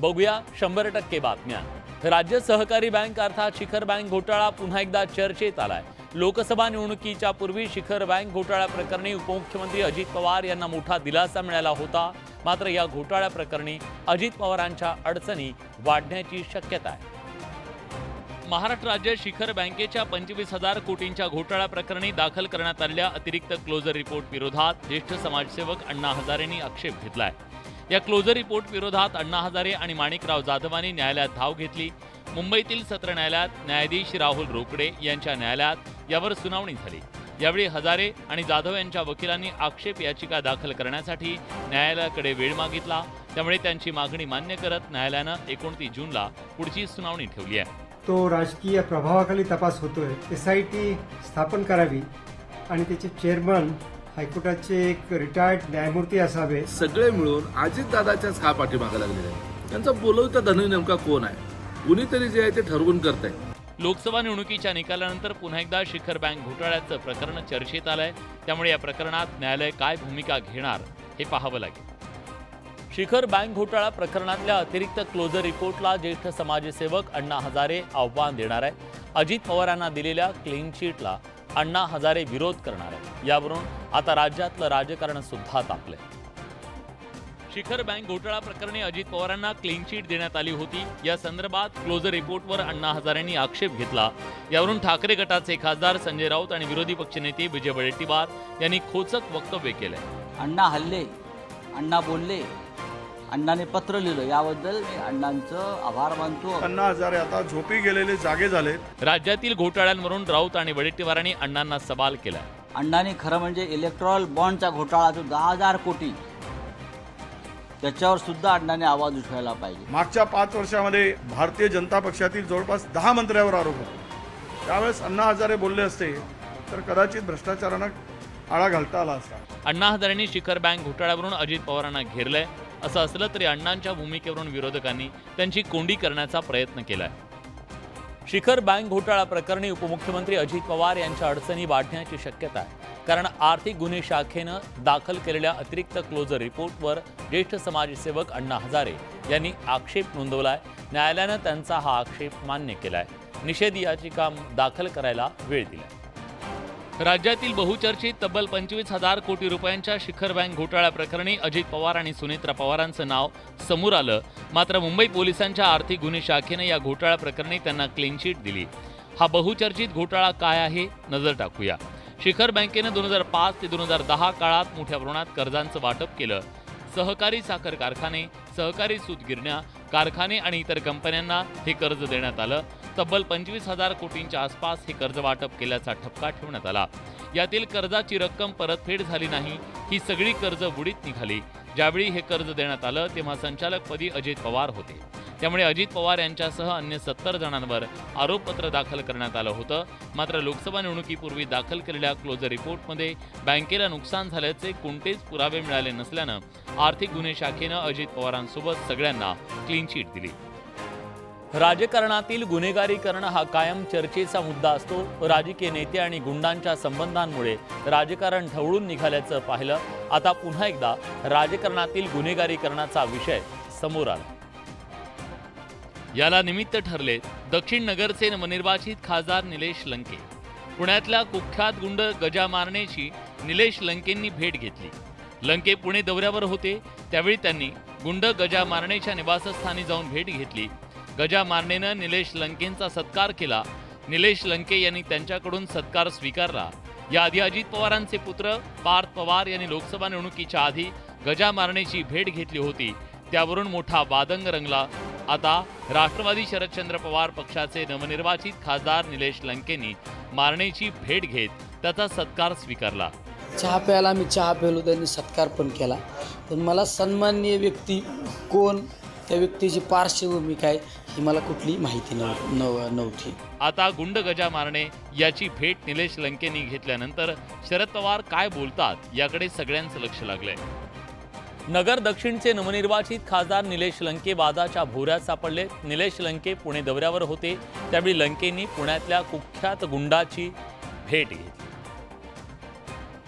बघूया 100% बातम्या। राज्य सहकारी बँक अर्थात शिखर बँक घोटाळा पुन्हा एकदा चर्चेत आलाय। लोकसभा निवडणुकीच्या पूर्वी शिखर बँक घोटाळा प्रकरणी उपमुख्यमंत्री अजित पवार यांना मोठा दिलासा मिळाला होता। मात्र या घोटाळा प्रकरणी अजित पवारांच्या अडचणी वाढण्याची शक्यता आहे। महाराष्ट्र राज्य शिखर बँकेच्या 25,000 कोटींच्या घोटाळा प्रकरणी दाखल करण्यात आलेल्या अतिरिक्त क्लोजर रिपोर्ट विरोधात ज्येष्ठ समाजसेवक अण्णा हजारेंनी आक्षेप घेतलाय। या क्लोजर रिपोर्ट विरोधात अण्णा हजारे आणि माणिकराव जाधवांनी न्यायालयात धाव घेतली। मुंबईतील सत्र न्यायालयात न्यायाधीश राहुल रोकडे यांच्या न्यायालयात यावर सुनावणी झाली। यावेळी हजारे आणि जाधव यांच्या वकिलांनी आक्षेप याचिका दाखल करण्यासाठी न्यायालयाकडे वेळ मागितला। त्यामुळे त्यांची मागणी मान्य करत न्यायालयानं 29 जूनला पुढची सुनावणी ठेवली आहे। तो राजकीय प्रभावाखाली तपास होतोय। SIT स्थापन करावी आणि त्याचे चेअरमन हायकोर्टाचे एक रिटायर्ड न्यायमूर्ती असावे। सगळे मिळून अजितदादाच्याच का पाठीमागे लागलेले आहे। त्यांचा बोलवता धनी नेमका कोण आहे? कुणीतरी जे आहे ते ठरवून करतंय। लोकसभा निवडणुकीच्या निकालानंतर पुन्हा एकदा शिखर बँक घोटाळ्याचं प्रकरण चर्चेत आलंय। त्यामुळे या प्रकरणात न्यायालय काय भूमिका घेणार हे पाहावं लागेल। शिखर बँक घोटाळा प्रकरणातल्या अतिरिक्त क्लोजर रिपोर्टला ज्येष्ठ समाजसेवक अण्णा हजारे आव्हान देणार आहे। अजित पवारांना दिलेल्या क्लीन चिटला अण्णा हजारे विरोध करणार आहे। यावरून आता राज्यातलं राजकारण सुद्धा तापलंय। शिखर बँक घोटाळा प्रकरणी अजित पवारांना क्लीन चिट देण्यात आली होती। या संदर्भात क्लोजर रिपोर्टवर अण्णा हजारेंनी आक्षेप घेतला। यावरून ठाकरे गटाचे खासदार संजय राऊत आणि विरोधी पक्षनेते विजय वडेट्टीवार यांनी खोचक वक्तव्य केलंय। अण्णा हल्ले, अण्णा बोलले, अण्णाने पत्र लिहिलं, याबद्दल मी अण्णांचं आभार मानतो। अण्णा हजारे आता झोपी गेलेले जागे झाले। राज्यातील घोटाळ्यांवरून राऊत आणि वडेट्टीवारांनी अण्णांना सवाल केलाय। अण्णांनी खरं म्हणजे इलेक्ट्रॉल बॉन्डचा घोटाळा जो 10,000 कोटी, त्याच्यावर सुद्धा अण्णांनी आवाज उठवायला पाहिजे। मागच्या 5 वर्षामध्ये भारतीय जनता पक्षातील जवळपास 10 मंत्र्यावर आरोप होते। त्यावेळेस अण्णा हजारे बोलले असते तर कदाचित भ्रष्टाचारांना आळा घालता आला असता। अण्णा हजारेंनी शिखर बँक घोटाळ्यावरून अजित पवारांना घेरलंय। असं असलं तरी अण्णांच्या भूमिकेवरून विरोधकांनी त्यांची कोंडी करण्याचा प्रयत्न केलाय। शिखर बँक घोटाळा प्रकरणी उपमुख्यमंत्री अजित पवार यांच्या अडचणी वाढण्याची शक्यता आहे। कारण आर्थिक गुन्हे शाखेनं दाखल केलेल्या अतिरिक्त क्लोजर रिपोर्टवर ज्येष्ठ समाजसेवक अण्णा हजारे यांनी आक्षेप नोंदवलाय। न्यायालयानं त्यांचा हा आक्षेप मान्य केलाय। निषेध याचिका दाखल करायला वेळ दिलाय। राज्यातील बहुचर्चित तब्बल 25,000 कोटी रुपयांच्या शिखर बँक घोटाळा प्रकरणी अजित पवार आणि सुनेत्रा पवारांचं नाव समोर आलं। मात्र मुंबई पोलिसांच्या आर्थिक गुन्हे शाखेनं या घोटाळा प्रकरणी त्यांना क्लीन चिट दिली। हा बहुचर्चित घोटाळा काय आहे, नजर टाकूया। शिखर बँकेनं 2005 ते 2010 काळात मोठ्या प्रमाणात कर्जांचं वाटप केलं। सहकारी साखर कारखाने, सहकारी सूत गिरण्या, कारखाने आणि इतर कंपन्यांना हे कर्ज देण्यात आलं। तब्बल 25,000 कोटींच्या आसपास हे कर्ज वाटप केल्याचा ठपका ठेवण्यात आला। यातील कर्जाची रक्कम परतफेड झाली नाही, ही सगळी कर्ज बुडीत निघाली। ज्यावेळी हे कर्ज देण्यात आलं तेव्हा संचालकपदी अजित पवार होते। त्यामुळे अजित पवार यांच्यासह अन्य 70 जणांवर आरोपपत्र दाखल करण्यात आलं होतं। मात्र लोकसभा निवडणुकीपूर्वी दाखल केलेल्या क्लोजर रिपोर्टमध्ये बँकेला नुकसान झाल्याचे कोणतेच पुरावे मिळाले नसल्यानं आर्थिक गुन्हे शाखेनं अजित पवारांसोबत सगळ्यांना क्लीन चिट दिली। राजकारणातील गुन्हेगारीकरण हा कायम चर्चेचा मुद्दा असतो। राजकीय नेते आणि गुंडांच्या संबंधांमुळे राजकारण ढवळून निघाल्याचं पाहिलं। आता पुन्हा एकदा राजकारणातील गुन्हेगारीकरणाचा विषय समोर आला। याला निमित्त ठरले दक्षिण नगरचे नवनिर्वाचित खासदार निलेश लंके। पुण्यातल्या कुख्यात गुंड गजा मारणेची निलेश लंकेंनी भेट घेतली। लंके पुणे दौऱ्यावर होते, त्यावेळी त्यांनी गुंड गजा मारणेच्या निवासस्थानी जाऊन भेट घेतली। गजा मारणेनं निलेश लंकेंचा सत्कार केला। निलेश लंके यांनी त्यांच्याकडून सत्कार स्वीकारला। याआधी अजित पवारांचे पुत्र पार्थ पवार यांनी लोकसभा निवडणुकीच्या आधी गजा मारणेची भेट घेतली होती। त्यावरून मोठा वादंग रंगला। आता राष्ट्रवादी शरदचंद्र पवार पक्षाचे नवनिर्वाचित खासदार निलेश लंकेंनी मारणेची भेट घेत त्याचा सत्कार स्वीकारला। चहा प्यायला मी चहा प्यालो, त्यांनी सत्कार पण केला। पण मला सन्माननीय व्यक्ती कोण, त्या व्यक्तीची पार्श्वभूमी काय, ही मला कुठली माहिती नव्हती। आता गुंड गजा मारणे याची भेट निलेश लंकेंनी घेतल्यानंतर शरद पवार काय बोलतात याकडे सगळ्यांचं लक्ष लागलंय। नगर दक्षिणचे नवनिर्वाचित खासदार निलेश लंके वादाच्या भोवऱ्यात सापडले। निलेश लंके पुणे दौऱ्यावर होते, त्यावेळी लंकेंनी पुण्यातल्या कुख्यात गुंडाची भेट घेतली।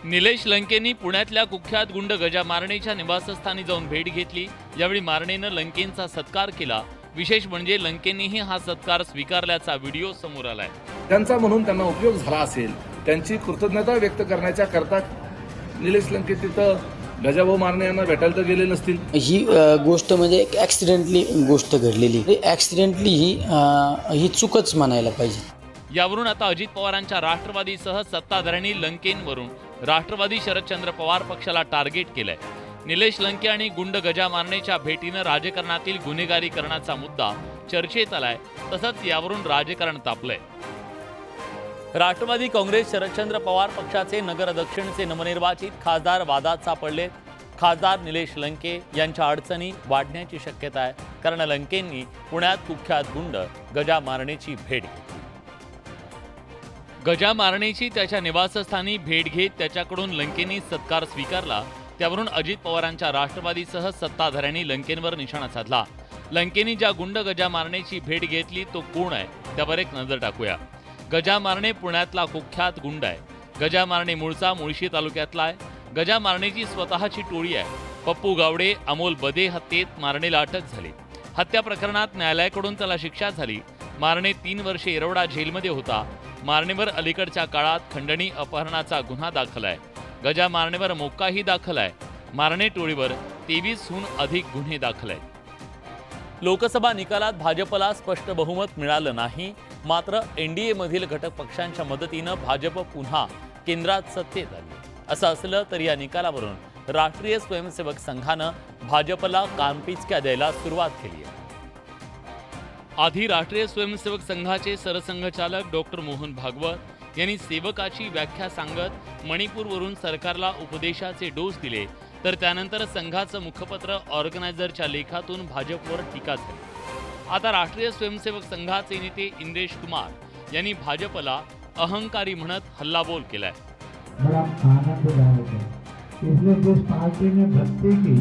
निलेश लंकेंनी पुण्यातल्या कुख्यात गुंड गजा मारणेच्या निवासस्थानी जाऊन भेट घेतली. यावेळी मारणेनं लंकेंचा सत्कार केला. विशेष म्हणजे लंकेंनीही हा सत्कार स्वीकारल्याचा व्हिडिओ समोर आलाय. त्यांचा म्हणून त्यांना उपयोग झाला असेल, त्यांची कृतज्ञता व्यक्त करण्याच्या करता निलेश लंके तिथं गजाभाऊ मारणे यांना भेटायला तर गेले नसतील. ही गोष्ट म्हणजे एक ॲक्सिडेंटली गोष्ट घडलेली. ॲक्सिडेंटली ही चूकच म्हणायला पाहिजे. यावरून आता अजित पवारांच्या राष्ट्रवादीसह सत्ताधाऱ्यांनी लंकेंवरून राष्ट्रवादी शरदचंद्र पवार पक्षाला टार्गेट केलंय. निलेश लंके आणि गुंड गजा मारणेच्या भेटीनं राजकारणातील गुन्हेगारीकरणाचा मुद्दा चर्चेत आलाय. तसंच यावरून राजकारण तापलंय. राष्ट्रवादी काँग्रेस शरदचंद्र पवार पक्षाचे नगर दक्षिणचे नवनिर्वाचित खासदार वादात सापडले. खासदार निलेश लंके यांच्या अडचणी वाढण्याची शक्यता आहे, कारण लंकेंनी पुण्यात कुख्यात गुंड गजा मारणेची भेट घेतली. गजा मारणेची त्याच्या निवासस्थानी भेट घेत त्याच्याकडून लंकेंनी सत्कार स्वीकारला. त्यावरून अजित पवारांच्या राष्ट्रवादीसह सत्ताधाऱ्यांनी लंकेंवर निशाणा साधला. लंकेंनी ज्या गुंड गजा मारणेची भेट घेतली तो कोण आहे त्यावर एक नजर टाकूया. गजा मारणे पुण्यातला कुख्यात गुंड आहे. गजा मारणे मूळचा मुळशी तालुक्यातला आहे. गजा मारणेची स्वतःची टोळी आहे. पप्पू गावडे, अमोल बदे हत्येत मारणेला अटक झाली. हत्या प्रकरणात न्यायालयाकडून त्याला शिक्षा झाली. मारणे 3 वर्षे येरवडा जेलमध्ये होता. मारणेवर अलीकडच्या काळात खंडणी अपहरणाचा गुन्हा दाखल आहे. गजा मारणेवर मोक्काही दाखल आहे. मारणे टोळीवर 23हून अधिक गुन्हे दाखल आहेत. लोकसभा निकालात भाजपला स्पष्ट बहुमत मिळालं नाही. मात्र एनडीएमधील घटक पक्षांच्या मदतीनं भाजप पुन्हा केंद्रात सत्तेत आली. असं असलं तरी या निकालावरून राष्ट्रीय स्वयंसेवक संघानं भाजपला कानपिचक्या द्यायला सुरुवात केली आहे. आधी राष्ट्रीय स्वयंसेवक संघाचे सरसंघचालक डॉक्टर मोहन भागवत यांनी सेवकाची व्याख्या सांगत मणिपूरवरून सरकारला उपदेशाचे डोस दिले. तर त्यानंतर संघाचं मुखपत्र ऑर्गनायझरच्या लेखातून भाजपवर टीका झाली. आता राष्ट्रीय स्वयंसेवक संघाचे नेते इंद्रेश कुमार यांनी भाजपला अहंकारी म्हणत हल्लाबोल केलाय. बड़ा आनंददायक है, इसलिए जिस पार्टी में भक्ति की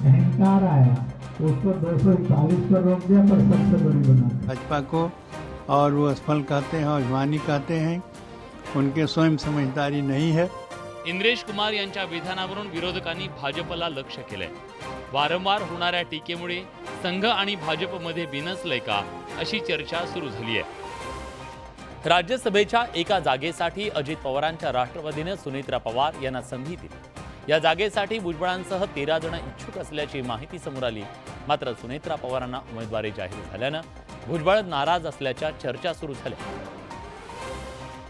अहंकार आया उसको 241 पर रोक दिया, पर सबसे बड़ी बना भाजपा को, और वो असफल कहते हैं और जवानी कहते हैं, उनके स्वयं समझदारी नहीं है. इंद्रेश कुमार यांच्या विधानावरून विरोधकांनी भाजपला लक्ष केलंय. वारंवार होणाऱ्या टीकेमुळे संघ आणि भाजपमध्ये बिनसलंय का अशी चर्चा सुरू झाली आहे. राज्यसभेच्या एका जागेसाठी अजित पवारांच्या राष्ट्रवादीने सुनेत्रा पवार यांना संधी दिली. या जागेसाठी भुजबळांसह 13 जण इच्छुक असल्याची माहिती समोर आली. मात्र सुनेत्रा पवारांना उमेदवारी जाहीर झाल्यानं भुजबळ नाराज असल्याच्या चर्चा सुरू झाल्या.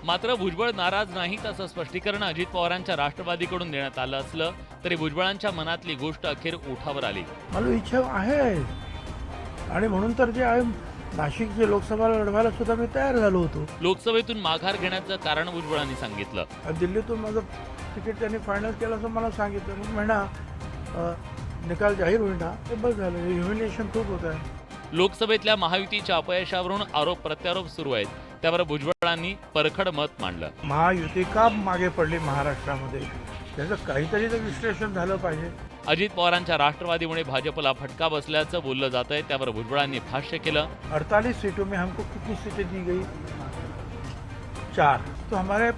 मात्र भुजबळ नाराज नाहीत असं स्पष्टीकरण अजित पवारांच्या राष्ट्रवादीकडून देण्यात आलं असलं तरी भुजबळांच्या मनातली गोष्ट अखेर ओठावर आली. मला इच्छा आहे आणि म्हणून तर जे आहे नाशिकची लोकसभा लढवायला सुद्धा मी तयार झालो होतो. लोकसभेतून माघार घेण्याचं कारण भुजबळांनी सांगितलं. दिल्लीतून माझं तिकीट त्यांनी फायनल केलं असं मला सांगितलं. मग म्हणा निकाल जाहीर होईल ना, ते बस झालं. ह्युमिलेशन खूप होत आहे. लोकसभेतल्या महायुतीच्या अपयशावरून आरोप प्रत्यारोप सुरू आहेत. त्यावर भुजबळांनी परखड मत मांडलं. महायुती का मागे पडली महाराष्ट्रामध्ये, त्याचं काहीतरी तर विश्लेषण झालं पाहिजे. अजित पवारांच्या राष्ट्रवादीमुळे भाजपला फटका बसल्याचं बोललं जात आहे. त्यावर भुजबळांनी भाष्य केलं. 48 सीटों में हमको कितनी सीटें दी गई? 4. तो हमारे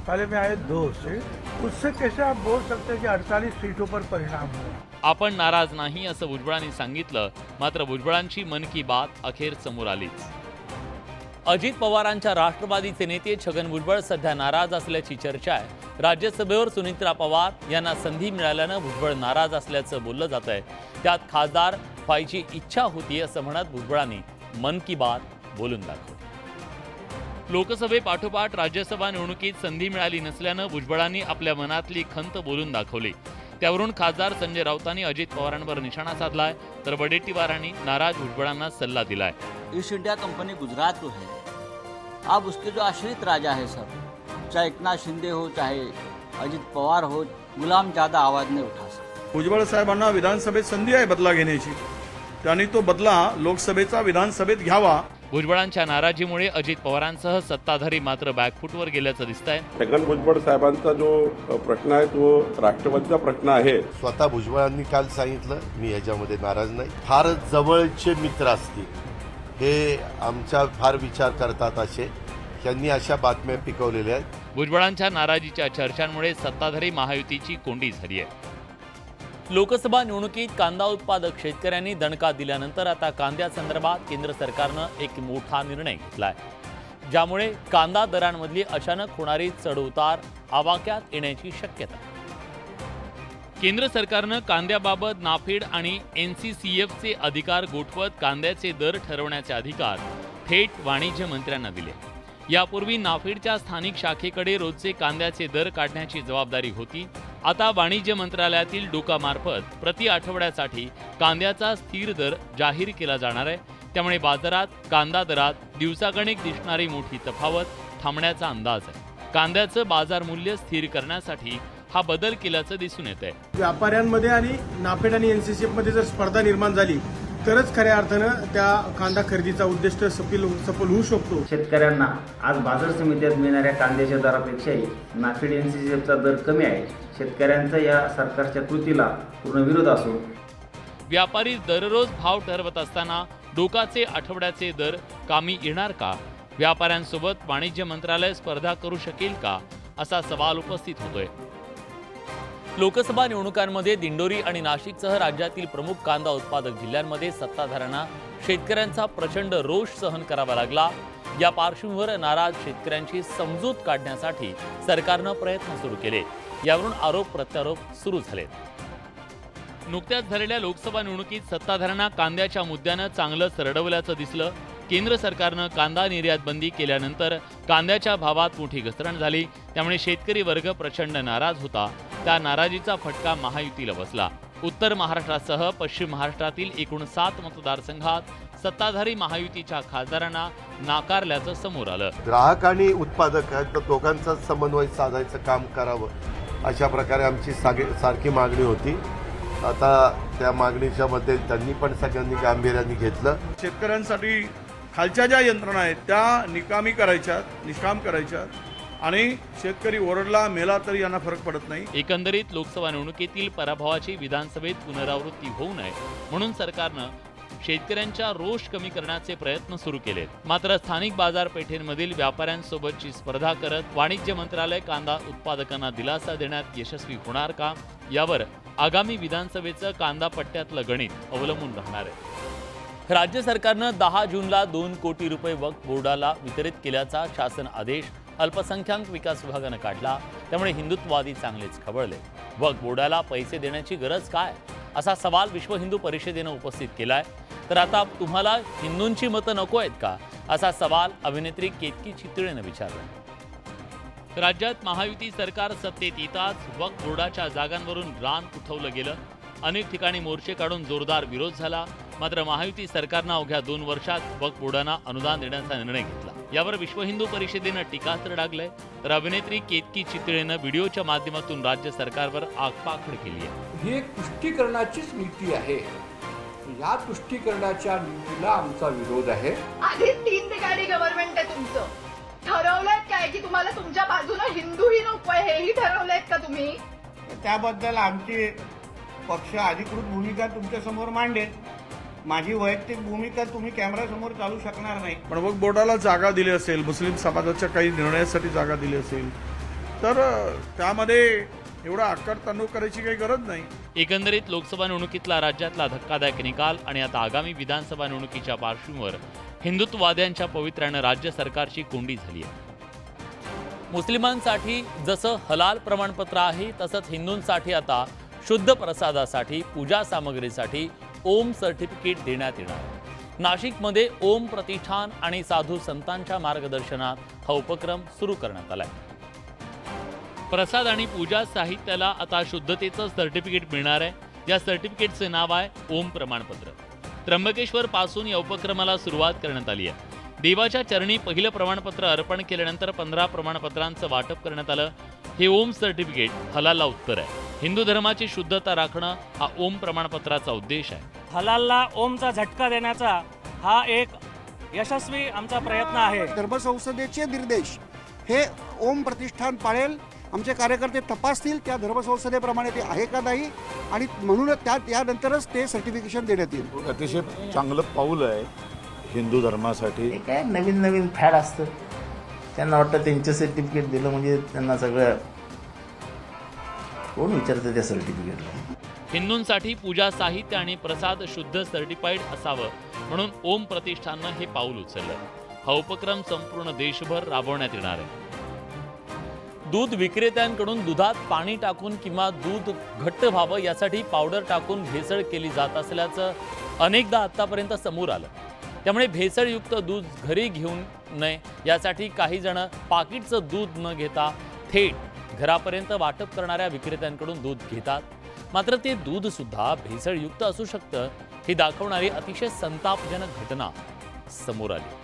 पहले में आए 2 सीट. उससे कैसे आप बोल सकते हैं कि 48 सीटों पर परिणाम हो? आपण नाराज नाही असं भुजबळांनी सांगितलं. मात्र भुजबळांची मन की बात अखेर समोर आलीच. अजित पवारांच्या राष्ट्रवादीचे नेते छगन भुजबळ सध्या नाराज असल्याची चर्चा आहे. राज्यसभेवर सुनेत्रा पवार यांना संधी मिळाल्यानं भुजबळ नाराज असल्याचं बोललं जात आहे. त्यात खासदार व्हायची इच्छा होती असं म्हणत भुजबळांनी मन की बात बोलून दाखवली. लोकसभेपाठोपाठ राज्यसभा निवडणुकीत संधी मिळाली नसल्यानं भुजबळांनी आपल्या मनातली खंत बोलून दाखवली. त्यावरून खासदार संजय राऊतांनी अजित पवारांवर निशाणा साधलाय. तर वडेट्टीवारांनी नाराज भुजबळांना सल्ला दिलाय. ईस्ट इंडिया कंपनी गुजरात जो है, अब उसके जो आश्रित राजा है सब, चाहे एकनाथ शिंदे हो, चाहे अजित पवार हो, गुलाम ज़्यादा आवाज़ नहीं उठा सकते. भुजबळ साहेबांना विधानसभेत संधी आहे बदला घेण्याची. त्यांनी तो बदला लोकसभेचा विधानसभेत घ्यावा. भुजबळांच्या नाराजीमुळे अजित पवारांसह सत्ताधारी मात्र बॅकफूटवर गेल्याचं दिसतंय. छगन भुजबळ साहेबांचा जो प्रश्न आहे तो राष्ट्रवादीचा प्रश्न आहे. स्वतः भुजबळांनी काल सांगितलं मी ह्याच्यामध्ये नाराज नाही. फार जवळचे मित्र असतील हे आमचा फार विचार करतात असे त्यांनी अशा बातम्या पिकवलेल्या आहेत. भुजबळांच्या नाराजीच्या चर्चांमुळे सत्ताधारी महायुतीची कोंडी झाली आहे. लोकसभा निवडणुकीत कांदा उत्पादक शेतकऱ्यांनी दणका दिल्यानंतर आता कांद्यासंदर्भात केंद्र सरकारनं एक मोठा निर्णय घेतलाय, ज्यामुळे कांदा दरांमधली अचानक होणारी चढउतार आवाक्यात येण्याची शक्यता. केंद्र सरकारनं कांद्याबाबत नाफेड आणि NCCFचे अधिकार गोठवत कांद्याचे दर ठरवण्याचे अधिकार थेट वाणिज्य मंत्र्यांना दिले. यापूर्वी नाफेडच्या स्थानिक शाखेकडे रोजचे कांद्याचे दर काढण्याची जबाबदारी होती. आता वाणिज्य मंत्रालयातील डोकामार्फत प्रति आठवड्यासाठी कांद्याचा स्थिर दर जाहीर केला जाणार आहे. त्यामुळे बाजारात कांदा दरात दिवसागणिक दिसणारी मोठी तफावत थांबण्याचा अंदाज आहे. कांद्याचं बाजार मूल्य स्थिर करण्यासाठी हा बदल केल्याचं दिसून येत आहे. व्यापाऱ्यांमध्ये आणि नाफेड आणि NCCF मध्ये जर स्पर्धा निर्माण झाली तरच खऱ्या अर्थानं त्या कांदा खरेदीचा उद्दिष्ट सफल होऊ शकतो. शेतकऱ्यांना आज बाजार समित्यात मिळणाऱ्या कांद्याच्या दरापेक्षाही नाफेड NCCFचा दर कमी आहे. शेतकऱ्यांचा या सरकारच्या कृतीला पूर्ण विरोध असून व्यापारी दररोज भाव ठरवत असताना डोकाचे आठवड्याचे दर कामी येणार का? व्यापाऱ्यांसोबत वाणिज्य मंत्रालय स्पर्धा करू शकेल का, असा सवाल उपस्थित होतोय. लोकसभा निवडणुकांमध्ये दिंडोरी आणि नाशिकसह राज्यातील प्रमुख कांदा उत्पादक जिल्ह्यांमध्ये सत्ताधाऱ्यांना शेतकऱ्यांचा प्रचंड रोष सहन करावा लागला. या पार्श्वभूमीवर नाराज शेतकऱ्यांची समजूत काढण्यासाठी सरकारनं प्रयत्न सुरू केले. यावरून आरोप प्रत्यारोप सुरू झाले. नुकत्याच झालेल्या लोकसभा निवडणुकीत सत्ताधाऱ्यांना कांद्याच्या मुद्द्यानं चांगलं सरडवल्याचं दिसलं. केंद्र सरकारनं कांदा निर्यात बंदी केल्यानंतर कांद्याच्या भावात मोठी घसरण झाली. त्यामुळे शेतकरी वर्ग प्रचंड नाराज होता. त्या नाराजीचा फटका महायुतीला बसला. उत्तर महाराष्ट्रासह पश्चिम महाराष्ट्रातील एकूण 7 मतदारसंघात सत्ताधारी महायुतीच्या खासदारांना नाकारल्याचं समोर आलं. ग्राहक आणि उत्पादक या दोघांचा समन्वय साधायचं काम करावं अशा प्रकारे आमची सारखी मागणी होती. आता त्या मागणीच्या मध्ये त्यांनी पण सगळ्यांनी गांभीर्याने घेतलं. शेतकऱ्यांसाठी खालच्या ज्या यंत्रणा आहेत त्या निकामी करायच्यात, निष्काम करायच्यात आणि शेतकरी ओरडला मेला तरी यांना फरक पडत नाही. एकंदरीत लोकसभा निवडणुकीतील पराभवाची विधानसभेत पुनरावृत्ती होऊ नये म्हणून सरकारनं शेतकऱ्यांचा रोष कमी करण्याचे प्रयत्न सुरू केलेत. मात्र स्थानिक बाजारपेठेंमधील व्यापाऱ्यांसोबतची स्पर्धा करत वाणिज्य मंत्रालय कांदा उत्पादकांना दिलासा देण्यात यशस्वी होणार का, यावर आगामी विधानसभेचं कांदा पट्ट्यातलं गणित अवलंबून राहणार आहे. राज्य सरकारनं 10 जूनला 2 कोटी रुपये वक्फ बोर्डाला वितरित केल्याचा शासन आदेश अल्पसंख्याक विकास विभागानं काढला. त्यामुळे हिंदुत्ववादी चांगलेच खवळले. वक्फ बोर्डाला पैसे देण्याची गरज काय, असा सवाल विश्व हिंदू परिषदेनं उपस्थित केलाय. तर आता तुम्हाला हिंदूंची मतं नको आहेत का, असा सवाल अभिनेत्री केतकी चितळेनं विचारला. राज्यात महायुती सरकार सत्तेत येताच वक्फ बोर्डाच्या जागांवरून रान उठवलं गेलं. अनेक ठिकाणी मोर्चे काढून जोरदार विरोध झाला. मात्र महायुती सरकारनं अवघ्या 2 वर्षात वक्फ बोर्डांना अनुदान देण्याचा निर्णय घेतला. यावर विश्व हिंदू परिषदेनं टीकास्त्र डागलंय. तर अभिनेत्री केतकी चितळेनं व्हिडिओच्या माध्यमातून राज्य सरकारवर आगपाखड केली आहे. ही एक तुष्टीकरणाचीच नीती आहे. या तुष्टीकरणाच्या नीतीला आमचा विरोध आहे. आधी 3 ठिकाणी गव्हर्नमेंट आहे तुमचं. ठरवलंय काय की तुम्हाला तुमच्या बाजूला हिंदूही नको आहे, हेही ठरवलंय का तुम्ही? त्याबद्दल आमची पक्ष अधिकृत भूमिका तुमच्या समोर मांडेल. माझी वैयक्तिक भूमिका तुम्ही कॅमेऱ्यासमोर चालू शकणार नाही. पण वक्फ बोर्डाला जागा दिली असेल, मुस्लिम समाजाच्या काही निर्णयासाठी जागा दिली असेल तर त्यामध्ये एवढा आकारतांडव करायची काही गरज नाही. एकंदरीत लोकसभा निवडणुकीतला राज्यातला धक्कादायक निकाल आणि आता आगामी विधानसभा निवडणुकीच्या पार्श्वभूमीवर हिंदुत्ववाद्यांच्या पवित्र्यानं राज्य सरकारची कोंडी झाली आहे. मुस्लिमांसाठी जसं हलाल प्रमाणपत्र आहे तसंच हिंदूंसाठी आता शुद्ध प्रसादासाठी पूजा सामग्रीसाठी ओम सर्टिफिकेट देण्यात येणार. नाशिकमध्ये ओम प्रतिष्ठान आणि साधू संतांच्या मार्गदर्शनात हा उपक्रम सुरू करण्यात आलाय. प्रसाद आणि पूजा साहित्याला आता शुद्धतेचं सर्टिफिकेट मिळणार आहे. या सर्टिफिकेटचे नाव आहे ओम प्रमाणपत्र. त्र्यंबकेश्वर पासून या उपक्रमाला सुरुवात करण्यात आली आहे. देवाच्या चरणी पहिलं प्रमाणपत्र अर्पण केल्यानंतर 15 प्रमाणपत्रांचं वाटप करण्यात आलं. हे ओम सर्टिफिकेट हलालला उत्तर आहे. हिंदू धर्माची शुद्धता राखणं हा ओम प्रमाणपत्राचा उद्देश आहे. हलालला ओमचा झटका देण्याचा हा एक यशस्वी आमचा प्रयत्न आहे. धर्मसंसदेचे निर्देश हे ओम प्रतिष्ठान पाळेल. आमचे कार्यकर्ते तपासतील त्या धर्मसंसदेप्रमाणे ते आहे का नाही आणि म्हणून त्यानंतरच ते सर्टिफिकेशन देण्यात येईल. अतिशय चांगलं पाऊल आहे हिंदू धर्मासाठी. काय नवीन फॅड असतं त्यांना वाटतं त्यांचं सर्टिफिकेट दिलं म्हणजे त्यांना सगळं, कोण विचारतं त्या सर्टिफिकेटला. हिंदूंसाठी पूजा साहित्य आणि प्रसाद शुद्ध सर्टिफाईड असावं म्हणून ओम प्रतिष्ठाननं हे पाऊल उचललं. हा उपक्रम संपूर्ण देशभर राबवण्यात येणार आहे. दूध विक्रेत्यांकडून दुधात पाणी टाकून किंवा दूध घट्ट व्हावं यासाठी पावडर टाकून भेसळ केली जात असल्याचं अनेकदा आतापर्यंत समोर आलं. त्यामुळे भेसळयुक्त दूध घरी घेऊन नये यासाठी काही जण पाकिटचं दूध न घेता थेट घरापर्यंत वाटप करणाऱ्या विक्रेत्यांकडून दूध घेतात. मात्र ते दूध सुद्धा भेसळयुक्त असू शकतं हे दाखवणारी अतिशय संतापजनक घटना समोर आली.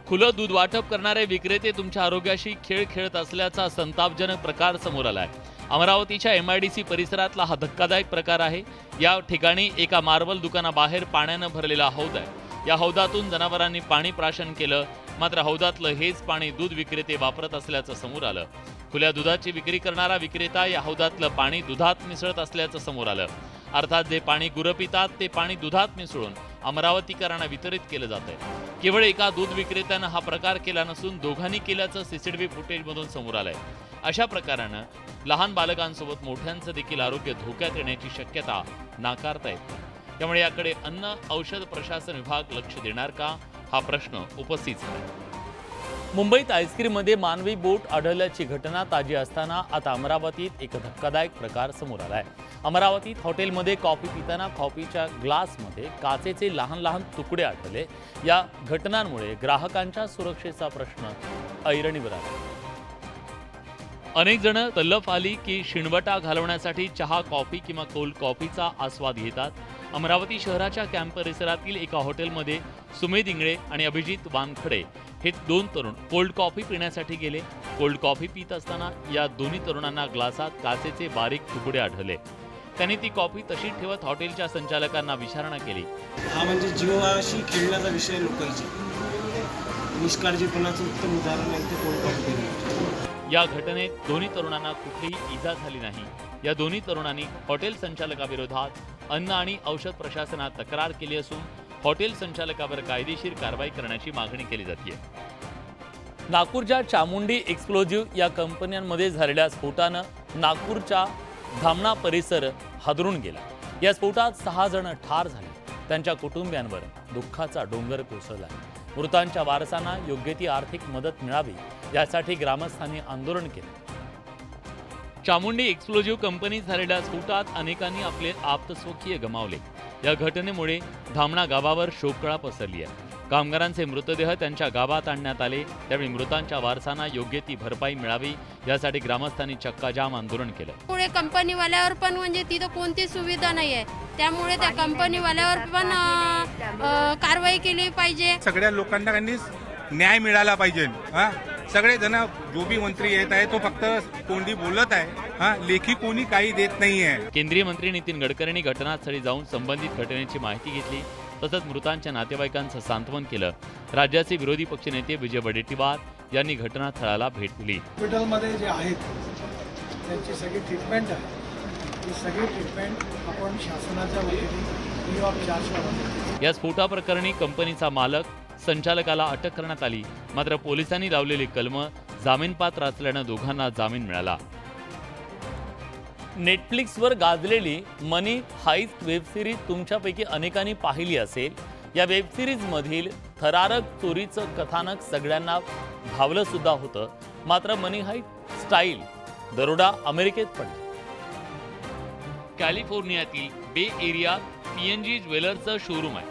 खुलं दूध वाटप करणारे विक्रेते तुमच्या आरोग्याशी खेळ खेळत असल्याचा संतापजनक प्रकार समोर आलाय. अमरावतीच्या MIDC परिसरातला हा धक्कादायक प्रकार आहे. या ठिकाणी एका मार्बल दुकानाबाहेर पाण्यानं भरलेला हौद आहे. या हौदातून जनावरांनी पाणी प्राशन केलं. मात्र हौदातलं हेच पाणी दूध विक्रेते वापरत असल्याचं समोर आलं. खुल्या दुधाची विक्री करणारा विक्रेता या हौदातलं पाणी दुधात मिसळत असल्याचं समोर आलं. अर्थात जे पाणी गुरं पितात ते पाणी दुधात मिसळून अमरावतीकरांना वितरित केलं जात आहे. केवळ एका दूध विक्रेत्यानं हा प्रकार केला नसून दोघांनी केल्याचं CCTV फुटेजमधून समोर आलंय. अशा प्रकारानं लहान बालकांसोबत मोठ्यांचं देखील आरोग्य धोक्यात येण्याची शक्यता नाकारता येते. त्यामुळे याकडे अन्न औषध प्रशासन विभाग लक्ष देणार का हा प्रश्न उपस्थित झाला. मुंबईत आईस्क्रीममध्ये मानवी बोट आढळल्याची घटना ताजी असताना आता अमरावतीत एक धक्कादायक प्रकार समोर आलाय. अमरावतीत हॉटेलमध्ये कॉफी पिताना कॉफीच्या ग्लासमध्ये काचेचे लहान लहान तुकडे आढळले. या घटनांमुळे ग्राहकांच्या सुरक्षेचा प्रश्न ऐरणीवर आला. अनेक जण तल्लफ आली की शिणवटा घालवण्यासाठी चहा, कॉफी किंवा कोल्ड कॉफीचा आस्वाद घेतात. अमरावती शहराच्या कॅम्प परिसरातील एका हॉटेलमध्ये सुमेध इंगळे आणि अभिजित वानखडे हे दोन तरुण कोल्ड कॉफी पिण्यासाठी गेले. कोल्ड कॉफी पित असताना या दोन्ही तरुणांना ग्लासात काचेचे बारीक तुकडे आढळले. त्यांनी ती कॉफी तशीच ठेवत हॉटेलच्या संचालकांना विचारणा केली. हा म्हणजे जीवाशी खेळण्याचा विषय लोकांची निष्काळजीपणाचं उत्तम उदाहरण आहे ते कोल्ड कॉफी पिणे. या घटनेत दोन्ही तरुणांना कुठलीही इजा झाली नाही. या दोन्ही तरुणांनी हॉटेल संचालकाविरोधात अन्न आणि औषध प्रशासनात तक्रार केली असून हॉटेल संचालकावर कायदेशीर कारवाई करण्याची मागणी केली जाते. नागपूरच्या चामुंडी एक्सप्लोजिव्ह या कंपन्यांमध्ये झालेल्या स्फोटानं नागपूरचा धामणा परिसर हादरून गेला. या स्फोटात 6 जण ठार झाले. त्यांच्या कुटुंबियांवर दुःखाचा डोंगर कोसळला. मृतांच्या वारसांना योग्य ती आर्थिक मदत मिळावी यासाठी ग्रामस्थांनी आंदोलन केले. चामुंडी एक्सप्लोजिव्ह कंपनीत झालेल्या स्फोटात अनेकांनी आपले आप्तस्वकीय गमावले. या घटनेमुळे धामणा गावावर शोककळा पसरली आहे. कामगारांचे मृतदेह त्यांच्या गावात आणण्यात आले. त्यावेळी मृतांच्या वारसांना योग्य ती भरपाई मिळावी यासाठी ग्रामस्थांनी चक्काजाम आंदोलन केलं. पुढे कंपनीवाल्यावर पण म्हणजे तिथं कोणती सुविधा नाही आहे. त्यामुळे त्या कंपनीवाल्यावर पण कारवाई केली पाहिजे. सगळ्या लोकांना न्याय मिळाला पाहिजे. सगळे जण जो भी मंत्री येत आहे तो फक्त तोंडी बोलत आहे. लेखी कोणी काही देत नाहीये. केंद्रीय मंत्री नितीन गडकरींनी घटनास्थळी जाऊन संबंधित घटनेची माहिती घेतली. तसंच मृतांच्या नातेवाईकांचं सांत्वन केलं. राज्याचे विरोधी पक्षनेते विजय वडेट्टीवार यांनी घटनास्थळाला भेट दिली. हॉस्पिटलमध्ये जे आहेत त्यांची सगळी ट्रीटमेंट आहे. ही सगळी ट्रीटमेंट आपण शासनाच्या वतीने फ्री ऑफ चार्ज. या स्फोटाप्रकरणी कंपनीचा मालक संचालकाला अटक करण्यात आली. मात्र पोलिसांनी लावलेली कलमं जामीनपात्र असल्यानं दोघांना जामीन मिळाला. नेटफ्लिक्सवर गाजलेली मनी हाइस्ट वेबसिरीज तुमच्यापैकी अनेकांनी पाहिली असेल. या वेबसिरीजमधील थरारक चोरीचं कथानक सगळ्यांना भावलं सुद्धा होतं. मात्र मनी हाइस्ट स्टाईल दरोडा अमेरिकेत पडला. कॅलिफोर्नियातील बे एरियात PNG ज्वेलर्सचं शोरूम आहे.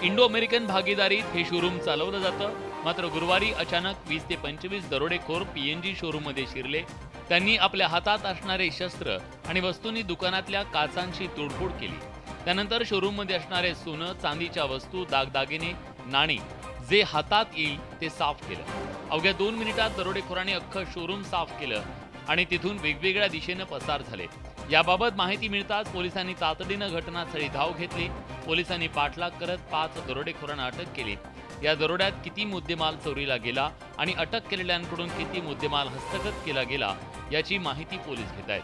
इंडो अमेरिकन भागीदारीत हे शोरूम चालवलं जातं. मात्र गुरुवारी अचानक 20 ते 25 दरोडेखोर PNG शोरूममध्ये शिरले. त्यांनी आपल्या हातात असणारे शस्त्र आणि वस्तूंनी दुकानातल्या काचांची तोडफोड केली. त्यानंतर शोरूममध्ये असणारे सोनं, चांदीच्या वस्तू, दागदागिने, नाणी जे हातात येईल ते साफ केलं. अवघ्या 2 मिनिटात दरोडेखोरांनी अख्खं शोरूम साफ केलं आणि तिथून वेगवेगळ्या दिशेनं पसार झाले. याबाबत माहिती मिळताच पोलिसांनी तातडीनं घटनास्थळी धाव घेतली. पोलिसांनी पाठलाग करत 5 दरोडेखोरांना अटक केली. या दरोड्यात किती मुद्देमाल चोरीला गेला आणि अटक केलेल्यांकडून किती मुद्देमाल हस्तगत केला गेला याची माहिती पोलीस घेत आहेत.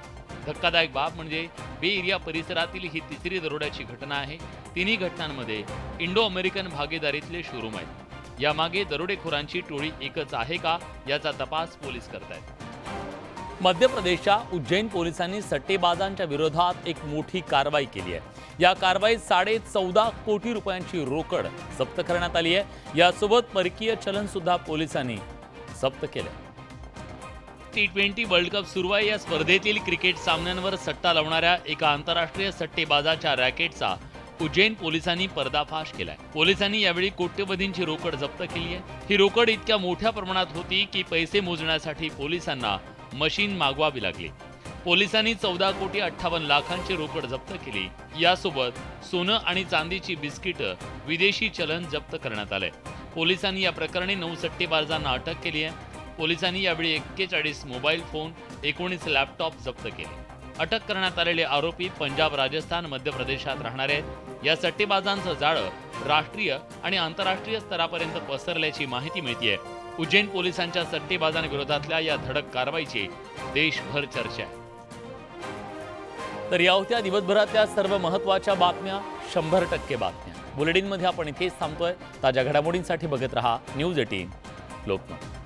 धक्कादायक बाब म्हणजे बे एरिया परिसरातील ही 3री दरोड्याची घटना आहे. 3ही घटनांमध्ये इंडो अमेरिकन भागीदारीतले शोरूम आहेत. यामागे दरोडेखोरांची टोळी एकच आहे का याचा तपास पोलीस करतायत. मध्य प्रदेशच्या उज्जैन पोलिसांनी सट्टेबाजांच्या विरोधात एक मोठी कारवाई केली आहे. या कारवाईत 14.5 कोटी रुपयांची रोकड जप्त करण्यात आली आहे. यासोबत परकीय चलन सुद्धा पोलिसांनी जप्त केले. T20 वर्ल्ड कप सुरू आहे. या स्पर्धेतील क्रिकेट सामन्यांवर सट्टा लावणाऱ्या एका आंतरराष्ट्रीय सट्टेबाजाच्या रॅकेटचा उज्जैन पोलिसांनी पर्दाफाश केलाय. पोलिसांनी यावेळी कोट्यवधींची रोकड जप्त केली आहे. ही रोकड इतक्या मोठ्या प्रमाणात होती की पैसे मोजण्यासाठी पोलिसांना मशीन मागवावी लागली. पोलिसांनी 14,58,00,000ची रोकड जप्त केली. यासोबत सोनं आणि चांदीची बिस्किटं, विदेशी चलन जप्त करण्यात आले. पोलिसांनी या प्रकरणी 9 सट्टेबाजांना अटक केली आहे. पोलिसांनी यावेळी 41 मोबाईल फोन, 19 लॅपटॉप जप्त केले. अटक करण्यात आलेले आरोपी पंजाब, राजस्थान, मध्य प्रदेशात राहणारे आहेत. या सट्टेबाजांचं जाळं राष्ट्रीय आणि आंतरराष्ट्रीय स्तरापर्यंत पसरल्याची माहिती मिळतेय. उज्जैन पोलिसांच्या सट्टेबाजांविरोधातल्या या धडक कारवाईची देशभर चर्चा आहे. तर या होत्या दिवसभरातल्या सर्व महत्त्वाच्या बातम्या, 100% बातम्या. बुलेटिनमध्ये आपण इथेच थांबतोय. ताज्या घडामोडींसाठी बघत रहा न्यूज 18 लोकमत.